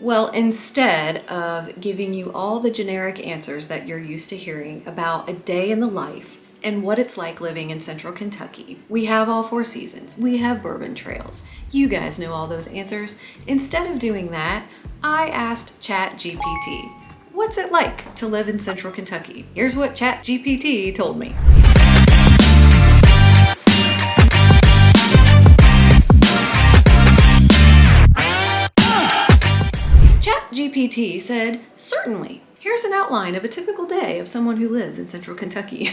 Well, instead of giving you all the generic answers that you're used to hearing about a day in the life and what it's like living in central Kentucky, we have all four seasons, we have bourbon trails. You guys know all those answers. Instead of doing that, I asked ChatGPT, what's it like to live in central Kentucky? Here's what ChatGPT told me. ChatGPT said, certainly. Here's an outline of a typical day of someone who lives in central Kentucky.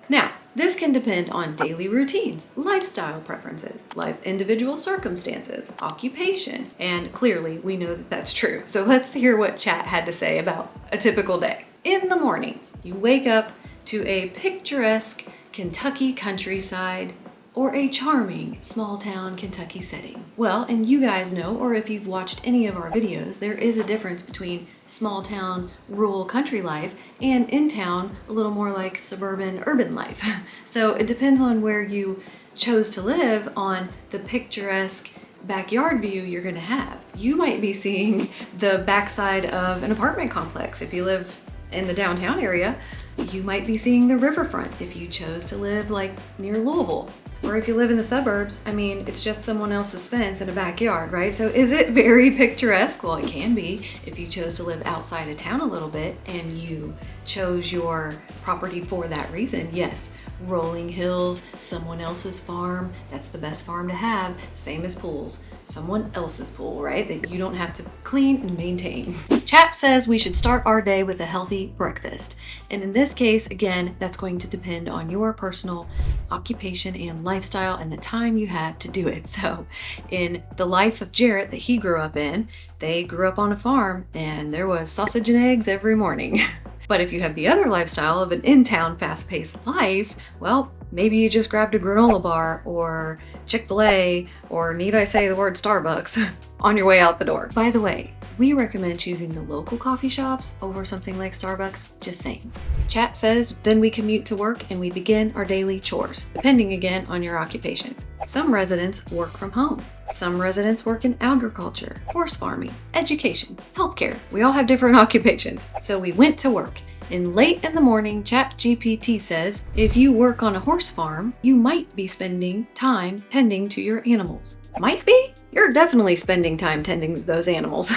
Now, this can depend on daily routines, lifestyle preferences, individual circumstances, occupation, and clearly we know that that's true. So let's hear what Chat had to say about a typical day. In the morning, you wake up to a picturesque Kentucky countryside or a charming small town Kentucky setting. Well, and you guys know, or if you've watched any of our videos, there is a difference between small town, rural country life and in town, a little more like suburban, urban life. So it depends on where you chose to live on the picturesque backyard view you're gonna have. You might be seeing the backside of an apartment complex. If you live in the downtown area, you might be seeing the riverfront if you chose to live like near Louisville. Or if you live in the suburbs, I mean, it's just someone else's fence in a backyard, right? So is it very picturesque? Well, it can be if you chose to live outside of town a little bit and you chose your property for that reason. Yes, rolling hills, someone else's farm, that's the best farm to have. Same as pools, someone else's pool, right? That you don't have to clean and maintain. Chat says we should start our day with a healthy breakfast. And in this case, again, that's going to depend on your personal occupation and lifestyle and the time you have to do it. So in the life of Jarrett that he grew up in, they grew up on a farm and there was sausage and eggs every morning. But if you have the other lifestyle of an in-town fast-paced life, well, maybe you just grabbed a granola bar or Chick-fil-A or need I say the word Starbucks on your way out the door. By the way, we recommend choosing the local coffee shops over something like Starbucks, just saying. Chat says, then we commute to work and we begin our daily chores, depending again on your occupation. Some residents work from home. Some residents work in agriculture, horse farming, education, healthcare. We all have different occupations. So we went to work. And late in the morning, ChatGPT says, if you work on a horse farm, you might be spending time tending to your animals. Might be? You're definitely spending time tending to those animals.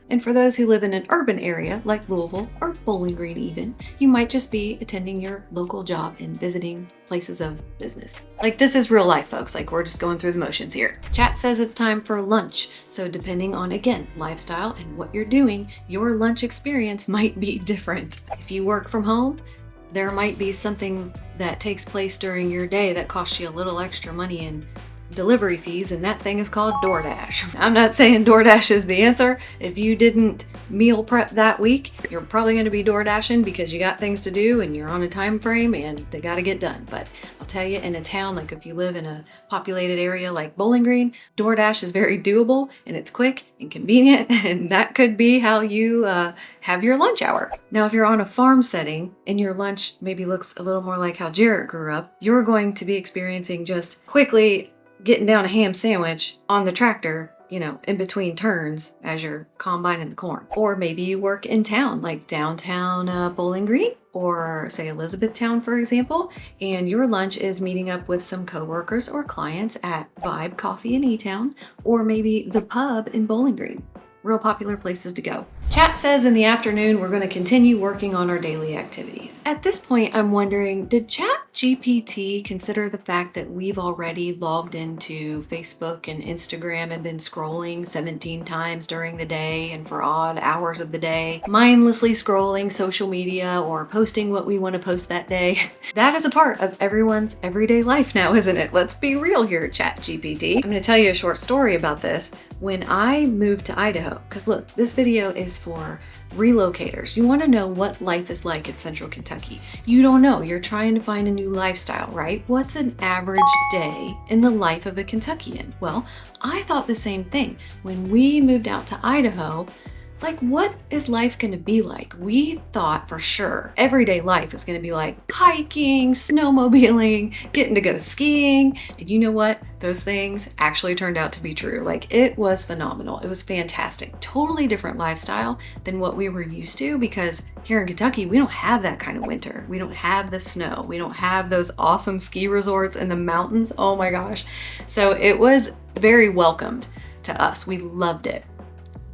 And for those who live in an urban area like Louisville or Bowling Green even, you might just be attending your local job and visiting places of business. Like this is real life, folks. Like we're just going through the motions here. Chat says it's time for lunch. So depending on, again, lifestyle and what you're doing, your lunch experience might be different. If you work from home, there might be something that takes place during your day that costs you a little extra money in delivery fees, and that thing is called DoorDash. I'm not saying DoorDash is the answer. If you didn't meal prep that week, you're probably going to be DoorDashing because you got things to do and you're on a time frame and they got to get done. But I'll tell you, in a town, like if you live in a populated area like Bowling Green, DoorDash is very doable and it's quick and convenient, and that could be how you have your lunch hour. Now, if you're on a farm setting and your lunch maybe looks a little more like how Jarrett grew up, you're going to be experiencing just quickly getting down a ham sandwich on the tractor, you know, in between turns as you're combining the corn. Or maybe you work in town, like downtown Bowling Green, or say Elizabethtown, for example, and your lunch is meeting up with some coworkers or clients at Vibe Coffee in E-Town, or maybe the pub in Bowling Green. Real popular places to go. Chat says in the afternoon, we're going to continue working on our daily activities. At this point, I'm wondering, did ChatGPT consider the fact that we've already logged into Facebook and Instagram and been scrolling 17 times during the day and for odd hours of the day, mindlessly scrolling social media or posting what we want to post that day? That is a part of everyone's everyday life now, isn't it? Let's be real here, ChatGPT. I'm going to tell you a short story about this. When I moved to Idaho, because look, this video is for relocators. You want to know what life is like in central Kentucky. You don't know. You're trying to find a new lifestyle, right? What's an average day in the life of a Kentuckian? Well, I thought the same thing. When we moved out to Idaho, Like, what is life gonna be like? We thought for sure everyday life is gonna be like hiking, snowmobiling, getting to go skiing. And you know what? Those things actually turned out to be true. Like, it was phenomenal. It was fantastic. Totally different lifestyle than what we were used to, because here in Kentucky, we don't have that kind of winter. We don't have the snow. We don't have those awesome ski resorts in the mountains. Oh my gosh. So it was very welcomed to us. We loved it.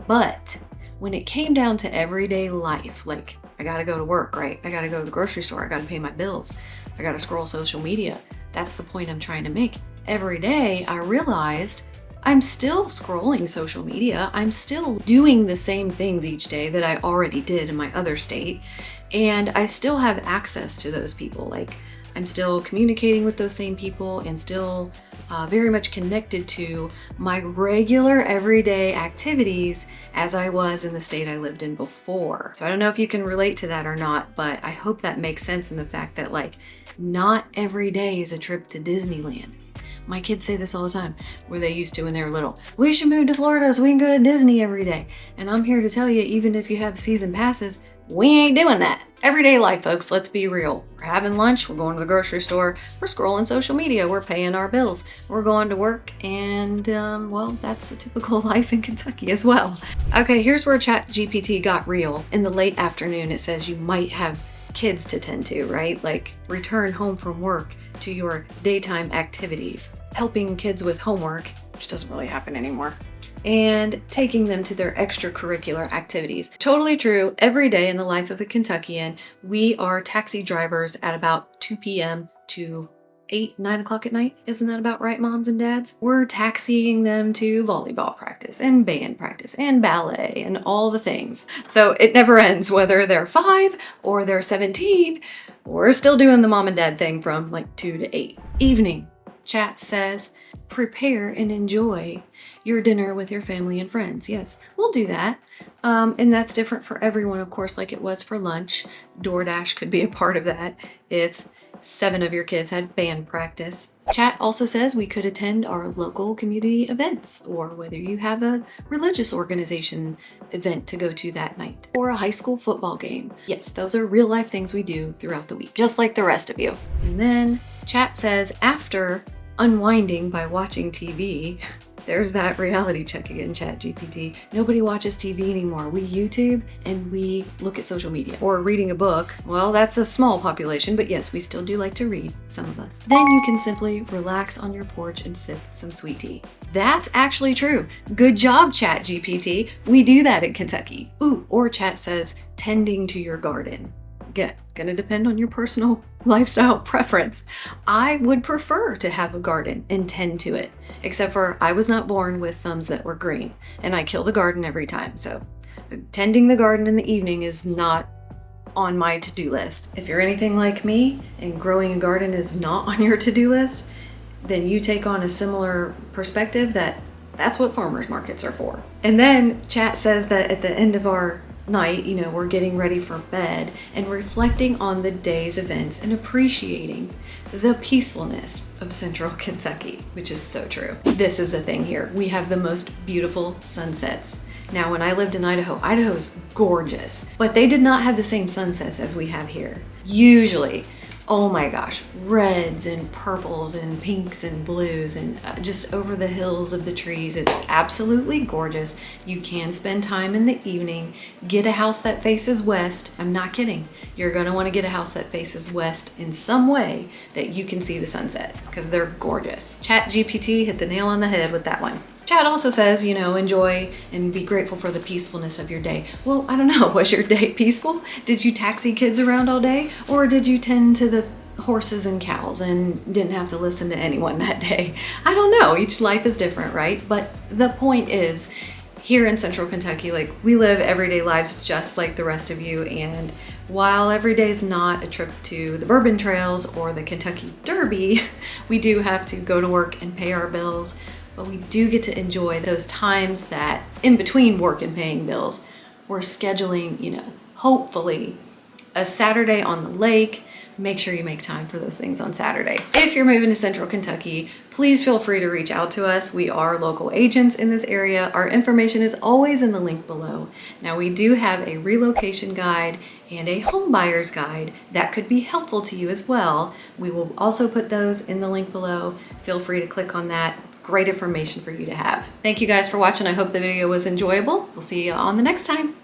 But when it came down to everyday life, like, I gotta go to work, right? I gotta go to the grocery store. I gotta pay my bills. I gotta scroll social media. That's the point I'm trying to make. Every day I realized I'm still scrolling social media. I'm still doing the same things each day that I already did in my other state. And I still have access to those people. Like, I'm still communicating with those same people and still very much connected to my regular everyday activities as I was in the state I lived in before. So I don't know if you can relate to that or not, but I hope that makes sense in the fact that, like, not every day is a trip to Disneyland. My kids say this all the time, where they used to when they were little. We should move to Florida so we can go to Disney every day. And I'm here to tell you, even if you have season passes, we ain't doing that. Everyday life, folks, let's be real. We're having lunch, we're going to the grocery store, we're scrolling social media, we're paying our bills, we're going to work, and well, that's the typical life in Kentucky as well. Okay, here's where ChatGPT got real. In the late afternoon, it says you might have kids to tend to, right? Like, return home from work to your daytime activities, helping kids with homework, which doesn't really happen anymore, and taking them to their extracurricular activities. Totally true. Every day in the life of a Kentuckian, we are taxi drivers at about 2 p.m. to 8, 9 o'clock at night. Isn't that about right, moms and dads? We're taxiing them to volleyball practice and band practice and ballet and all the things. So it never ends, whether they're 5 or they're 17. We're still doing the mom and dad thing from like 2 to 8. Evening. Chat says, prepare and enjoy your dinner with your family and friends. Yes, we'll do that. And that's different for everyone, of course, like it was for lunch. DoorDash could be a part of that if 7 of your kids had band practice. Chat also says we could attend our local community events, or whether you have a religious organization event to go to that night, or a high school football game. Yes, those are real life things we do throughout the week, just like the rest of you. And then Chat says after unwinding by watching TV, there's that reality check again, ChatGPT. Nobody watches TV anymore. We YouTube and we look at social media. Or reading a book. Well, that's a small population, but yes, we still do like to read, some of us. Then you can simply relax on your porch and sip some sweet tea. That's actually true. Good job, ChatGPT. We do that in Kentucky. Ooh, or Chat says, tending to your garden. Again, gonna depend on your personal lifestyle preference. I would prefer to have a garden and tend to it, except for I was not born with thumbs that were green, and I kill the garden every time. So tending the garden in the evening is not on my to-do list. If you're anything like me and growing a garden is not on your to-do list, then you take on a similar perspective that's what farmers markets are for. And then Chat says that at the end of our night, we're getting ready for bed and reflecting on the day's events and appreciating the peacefulness of central Kentucky, which is so true. This is a thing here. We have the most beautiful sunsets. Now, when I lived in Idaho, Idaho's gorgeous, but they did not have the same sunsets as we have here. Usually, oh my gosh, reds and purples and pinks and blues and just over the hills of the trees. It's absolutely gorgeous. You can spend time in the evening, get a house that faces west. I'm not kidding. You're gonna wanna get a house that faces west in some way that you can see the sunset, because they're gorgeous. ChatGPT hit the nail on the head with that one. Chat also says, enjoy and be grateful for the peacefulness of your day. Well, I don't know, was your day peaceful? Did you taxi kids around all day? Or did you tend to the horses and cows and didn't have to listen to anyone that day? I don't know, each life is different, right? But the point is, here in central Kentucky, like, we live everyday lives just like the rest of you, and while every day is not a trip to the Bourbon Trails or the Kentucky Derby, we do have to go to work and pay our bills. But we do get to enjoy those times that in between work and paying bills, we're scheduling, hopefully a Saturday on the lake. Make sure you make time for those things on Saturday. If you're moving to central Kentucky, please feel free to reach out to us. We are local agents in this area. Our information is always in the link below. Now, we do have a relocation guide and a home buyer's guide that could be helpful to you as well. We will also put those in the link below. Feel free to click on that. Great information for you to have. Thank you guys for watching. I hope the video was enjoyable. We'll see you on the next time.